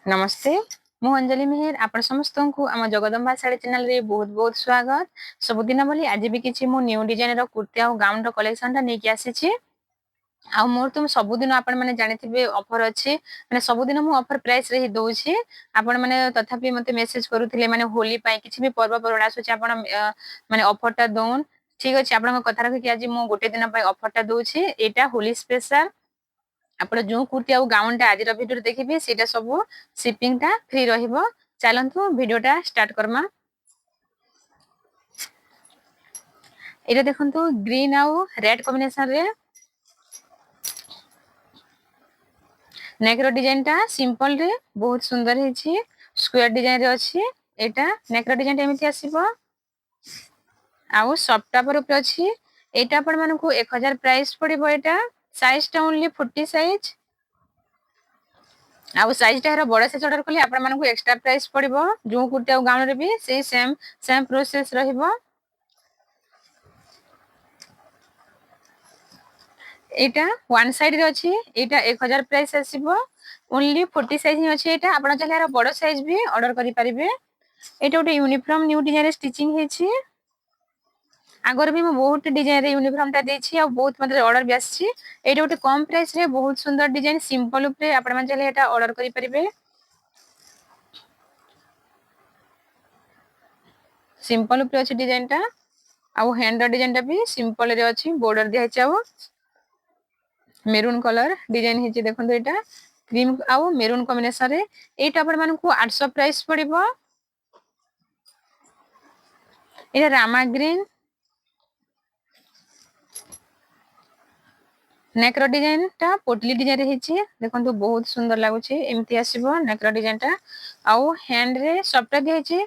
नमस्ते मु अंजलि मेहर आपण समस्त को आम जगदम्बा साड़ी चैनल रे बहुत बहुत स्वागत। सबुदिन बोली आज भी किसी मु न्यू डिजाइन रो कुर्ती आ गाउन रो कलेक्शन टा नेकी आसी आ मोर तुम सबुदिन आपण माने जानिथिबे ऑफर अछि माने सबुदिन मु ऑफर प्राइस रे ही दोछि। आपण माने तथापि मते मेसेज करूथिले माने होली पाई किछि भी पर्व परवड़ा आसुछि आपण माने ऑफर टा दोन ठीक अछि। आपण कथा रखि कि आज मु गोटे दिन पाई ऑफर टा दोछि। एटा होली स्पेशल आपण जो कुर्ती आ गाउन टा आज वीडियो देखिबे सेटा सब शिपिंग टा फ्री रहिबो। चलंतु वीडियो टा स्टार्ट करमा। एटा देखंतु ग्रीन आ रेड कॉम्बिनेशन रे नेक रो डिजाइन टा सिंपल रे बहुत सुंदर हिची स्क्वायर डिजाइन रे अछि। एटा नेक रो डिजाइन एमिति आसीबो आउ सफ्टा पर ऊपर अछि। एटा आपण मानकु 1000 प्राइस पड़िबो। एटा साइज टा ओनली 40 साइज आउ साइज टा बड़ साइज ऑर्डर कले आपण मानकु एक्स्ट्रा प्राइस पड़िबो। जो कुर्ती आ गाउन रे भी सेही सेम प्रोसेस रहिबो। एटा वन साइड रे अछि। एटा 1000 प्राइस आसीबो ओनली 40 साइज ही अछि। एटा आपण चाहे बड़ साइज भी ऑर्डर करि परिबे। एटा ओटे यूनिफॉर्म न्यू डिजाइन रे स्टिचिंग हेछि। आगर भी मैं बहुत डिजाइन रे यूनिफॉर्म टा देछि आ बहुत मतलब ऑर्डर भी आछि। एटा ओटे कम प्राइस रे बहुत सुंदर डिजाइन सिंपल ऊपर आपण मन चाहे एटा ऑर्डर करि परिबे। सिंपल ऊपर अछि डिजाइन टा आउ हैंड डिजाइन टा भी सिंपल रे अछि। बॉर्डर दिया हेछि आउ मेरून कलर डिजाइन हेछि। देखंतु एटा क्रीम आउ मेरून कॉम्बिनेशन रे एटा आपण मानकु 800 प्राइस पड़िबो। एटा रामा ग्रीन नेक रो डिजाइन टा पोटली डिजाइन रे हेछि। देखंतु बहुत सुंदर लागुछि एमिति आसीबो नेक रो डिजाइन टा आउ हैंड रे सफ्टा दि हेछि।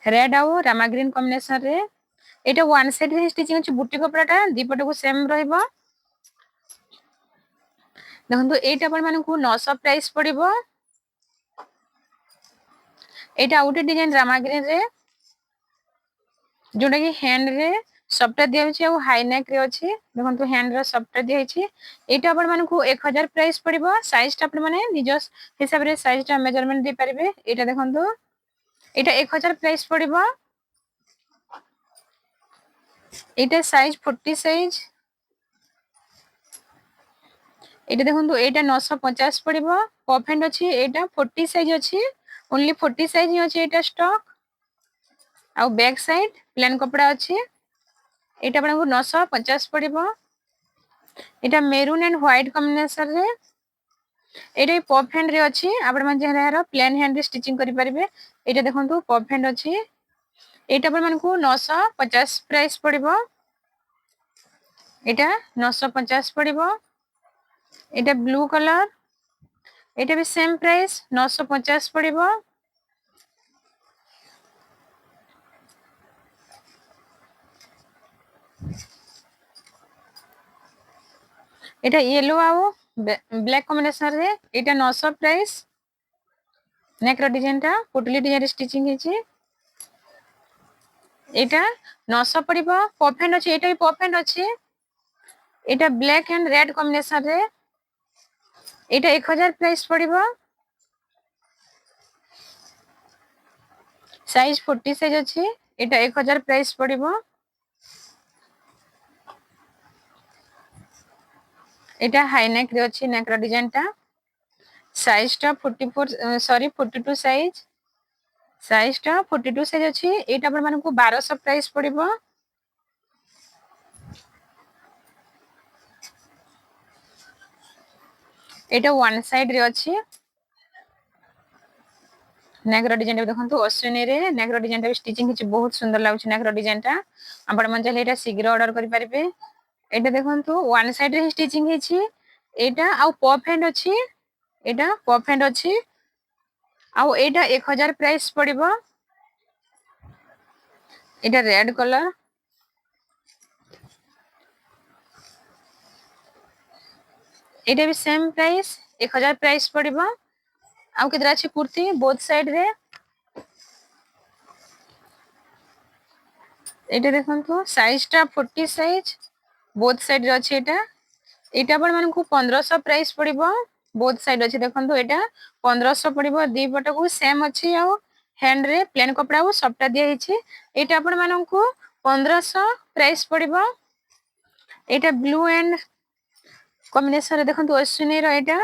रेड आउ रामा ग्रीन कॉम्बिनेशन रे एटा वन साइड रे स्टिचिंग अछि। बुटी कपड़ाटा दीपट को सेम रहइबो। देखंतु एटा आपण मानकु 900 प्राइस पड़िबो। एटा आउटे डिजाइन रामा ग्रीन रे जोटा कि हैंड रे सफ्टा दिया होछि आ हाई नेक रे अछि। देखंतु हैंड रे सफ्टा दिया हेछि। एटा आपण मानकु 1000 प्राइस पड़िबो। साइज टा आपण माने निज हिसाब रे साइज टा मेजरमेंट दे परिबे। एटा देखंतु एटा 1000 प्राइस पड़िबो। एटा साइज 40 साइज एटा देखंतु एटा 950 पड़िबो। पफ हैंड अछि। एटा 40 साइज अछि ओनली 40 साइज ही अछि। एटा स्टॉक आ बैक साइड प्लेन कपड़ा अछि। एटा आपन को 950 पड़िबो। एटा मेरून एंड व्हाइट कॉम्बिनेशन रे एटा पफ हैंड रे अछि। आपण मन जेहरा प्लेन हैंड रे स्टिचिंग करि परिबे। एटा देखंतु पफ हैंड अछि। एटा आपण मन को 950 प्राइस पड़िबो। एटा 950 पड़िबो। एटा ब्लू कलर एटा भी सेम प्राइस 950 पड़िबो। एटा येलो आउ ब्लैक कॉम्बिनेशन रे एटा 900 प्राइस नेक रो डिजाइन टा पोटली डिजाइन स्टिचिंग हेछि। एटा 900 पड़िबो। पफ हैंड अछि। एटा भी पफ हैंड अछि। एटा ब्लैक एंड रेड कॉम्बिनेशन रे एटा 1000 प्राइस पड़िबो। साइज 40 साइज अछि। एटा 1000 प्राइस पड़िबो। एटा हाई नेक रे अछि। नेक रो डिजाइन टा साइज टा 42 साइज टा 42 साइज अछि। एटा आपण मानकु 1200 प्राइस पड़िबो। एटा वन साइड रे अछि। नेक रो डिजाइन देखंतु अश्विनी रे नेक रो डिजाइन टा स्टिचिंग हिच बहुत सुंदर लागुछि। नेक रो डिजाइन टा आपण मन चाहे एटा शीघ्र ऑर्डर करि परिबे। एटा देखंतु वन साइड रे स्टिचिंग हिची। एटा आउ पफ हैंड अछि। एटा पफ हैंड अछि आउ एटा 1000 प्राइस पड़िबो। एटा रेड कलर एटा भी सेम प्राइस 1000 प्राइस पड़िबो। आउ केतरा अछि कुर्ती बोथ साइड रे एटा देखंतु साइज टा 40 साइज बोथ साइड रे अछि। एटा एटा आपण मानकु 1500 प्राइस पड़िबो बोथ साइड अछि देखंतु एटा 1500 पड़िबो दी पट को सेम अछि आ हैंड रे प्लेन कपड़ा को सबटा दिया हिची एटा आपण मानकु 1500 price पड़िबो Etah blue and combination रे देखंतु अश्विनी रो एटा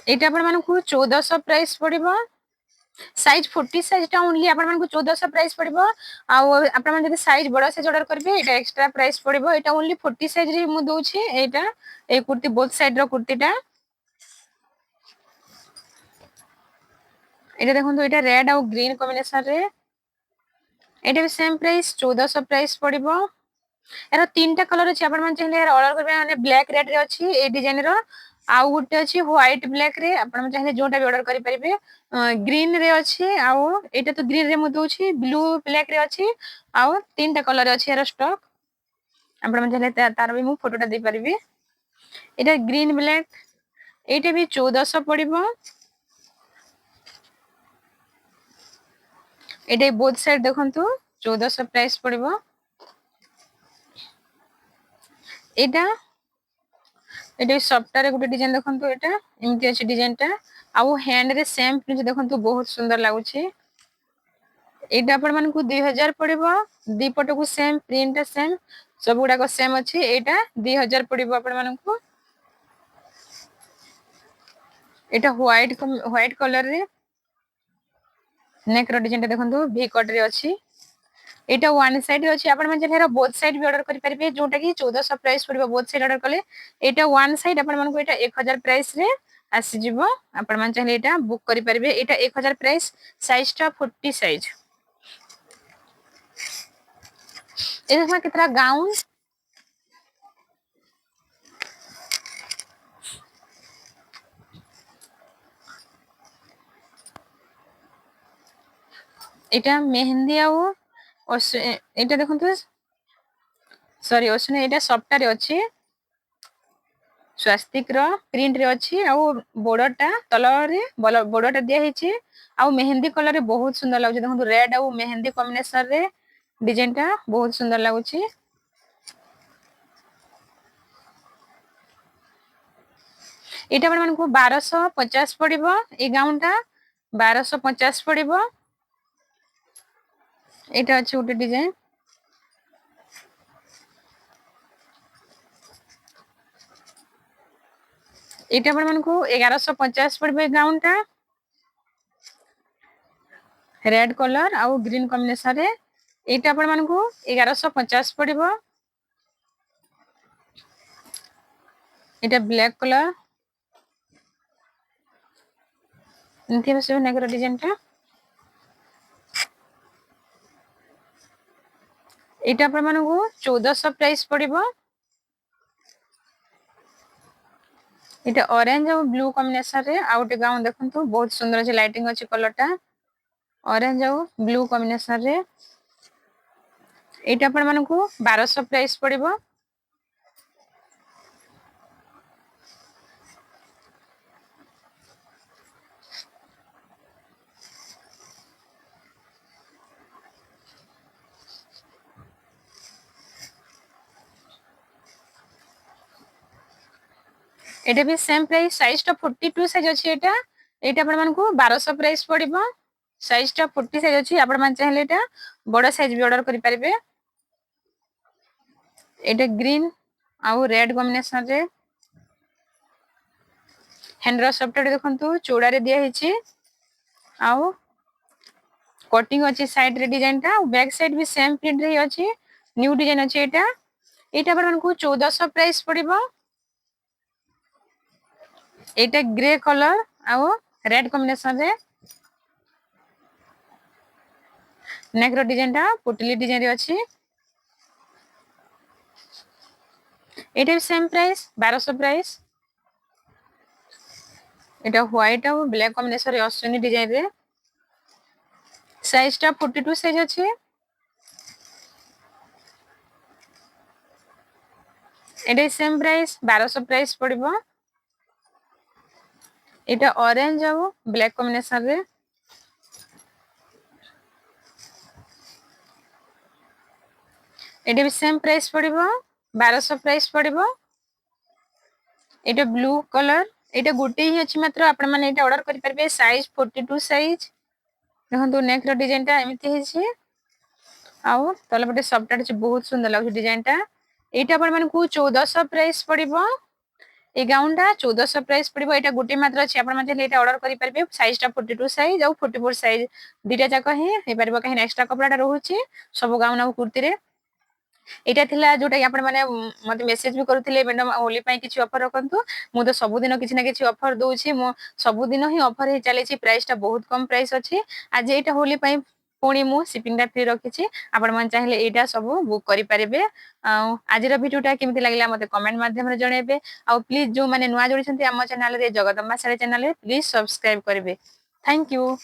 एटा आपण मानकु 1400 प्राइस पड़िबो साइज 40 साइज टा ओनली आपण मानकु 1400 प्राइस पड़िबो आ आपण मान जदी साइज बडा साइज ऑर्डर करबे एटा एक्स्ट्रा प्राइस पड़िबो एटा ओनली 40 साइज रे मु दोछि एटा ए कुर्ती बोथ साइड रो कुर्तीटा एटा देखंतु एटा रेड आ ग्रीन कॉम्बिनेशन रे एटा भी सेम प्राइस 1400 प्राइस पड़िबो एरो तीनटा कलर अछि आपण मान चाहिले ऑर्डर करबे माने ब्लैक रेड रे अछि ए डिजाइन रो आउ गुटे अछि व्हाइट ब्लैक रे आपण चाहिले जोटा भी ऑर्डर करि परिबे ग्रीन रे अछि आउ एटा तो ग्रीन रे मु दोछि ब्लू ब्लैक रे अछि आउ तीनटा कलर अछि एरो स्टॉक आपण मान चाहिले तार भी मु फोटोटा दे परिबे एटा ग्रीन ब्लैक एटा भी 1400 पड़िबो एटा बोथ साइड देखंतु 1400 प्राइस पड़िबो एटा एटा सफ्टवेयर गुटे डिजाइन देखंतु एटा एमती अछि डिजाइन टा आउ हैंड रे सेम प्रिंट देखंतु बहुत सुंदर लागुछि एटा आपण मानकु 2000 पड़िबो दी पट को सेम प्रिंट सेम सब गुडा को सेम अछि एटा 2000 पड़िबो आपण मानकु एटा व्हाइट कलर रे नेक रो डिजाइन देखंतु भी कट रे अछि एटा वन साइड अछि आपण मन जेहेरा बोथ साइड भी ऑर्डर करि परिबे जोटा कि 1400 प्राइस पड़िबो बोथ साइड ऑर्डर कले एटा वन साइड आपण मन को एटा 1000 प्राइस रे आसी जिवो आपण मन चाहे एटा बुक करि परिबे एटा 1000 प्राइस साइज टा 40 साइज एमा कितना गाउन एटा मेहंदी आउ एटा देखंतु सॉरी ओसने एटा सफ्टवेयर रे अछि स्वास्तिक रो प्रिंट रे अछि आ बॉर्डर टा तलर रे बॉर्डर टा दिया हिची आ मेहंदी कलर रे बहुत सुंदर लागु देखंतु रेड आ मेहंदी कॉम्बिनेशन रे डिजाइन टा बहुत सुंदर लागुची एटा आपण मानकु 1250 पड़िबो ए गाउन टा 1250 पड़िबो एटा अछि उटे डिजाइन एटा आपण मानकु 1150 पड़िबो ए गाउन टा रेड कलर आ ग्रीन कॉम्बिनेशन रे एटा आपण मानकु 1150 पड़िबो एटा ब्लैक कलर इनके से नेकर डिजाइन टा एटा आपण मानकु 1400 प्राइस पड़िबो एटा ऑरेंज और ब्लू कॉम्बिनेशन रे आउटे गाउन देखंतु बहुत सुंदर अछि लाइटिंग अछि कलर टा ऑरेंज और ब्लू कॉम्बिनेशन रे एटा आपण मानकु 1200 प्राइस पड़िबो एटा भी सेम प्राइस साइज टा 42 साइज अछि एटा एटा आपण मानकु 1200 प्राइस पड़िबो साइज टा 40 साइज अछि आपण मान चाहले एटा बडा साइज भी ऑर्डर करि परिबे एटा ग्रीन आ रेड कॉम्बिनेशन रे हैंडर सफ्टवेयर देखंतु चौड़ा रे दिया हिची आ कटिंग अछि साइड रे डिजाइन टा बैक साइड भी सेम प्रिंट रे अछि न्यू डिजाइन अछि एटा एटा आपण मानकु 1400 प्राइस पड़िबो एटा ग्रे कलर आ रेड कॉम्बिनेशन रे नेक रो डिजाइन टा पुटली डिजाइन रे अछि एटा भी सेम प्राइस 1200 प्राइस एटा व्हाइट आ ब्लैक कॉम्बिनेशन रे अश्विनी डिजाइन रे साइज टा 42 साइज अछि एटा सेम प्राइस 1200 प्राइस पड़िबो एटा ऑरेंज आ ब्लैक कॉम्बिनेशन रे एटा भी सेम प्राइस पड़िबो 1200 प्राइस पड़िबो। एटा ब्लू कलर एटा गोटे ही अछि मात्र आपण माने एटा ऑर्डर करि परबे साइज 42 साइज देखंतु नेक रो डिजाइन टा एमिति हिछि आउ तले पटे सबटा अछि बहुत सुंदर लागु डिजाइन टा एटा आपण माने को 1400 प्राइस पड़िबो ए गाउन टा 1400 प्राइस पड़िबो एटा गोटे मात्र अछि आपण माने एटा ऑर्डर करि परबे साइज टा 42 साइज आउ 44 साइज दिटा जाक हे हे परबो कहि एक्स्ट्रा कपड़ा रहउछि सब गाउन आ कुर्ती रे एटा थिला जोटा आपण माने मते मेसेज भी करूथिले मैडम होली पई किछि ऑफर रखंतु मु तो सब दिन किछि ना किछि ऑफर दोछि मो सब दिन ही ऑफर हे चले छि प्राइस टा बहुत कम प्राइस अछि आज एटा होली पई पुणी मु शिपिंग टा फ्री रखी छी आपण मन चाहिले एटा सब बुक करि परिबे आज रो वीडियो टा केमिति लागला मते कमेंट माध्यम रे जणेबे आ प्लीज जो माने नुवा जोडी छथि हम चैनल रे जगदम्बा साड़ी चैनल रे प्लीज सब्सक्राइब करबे थैंक यू।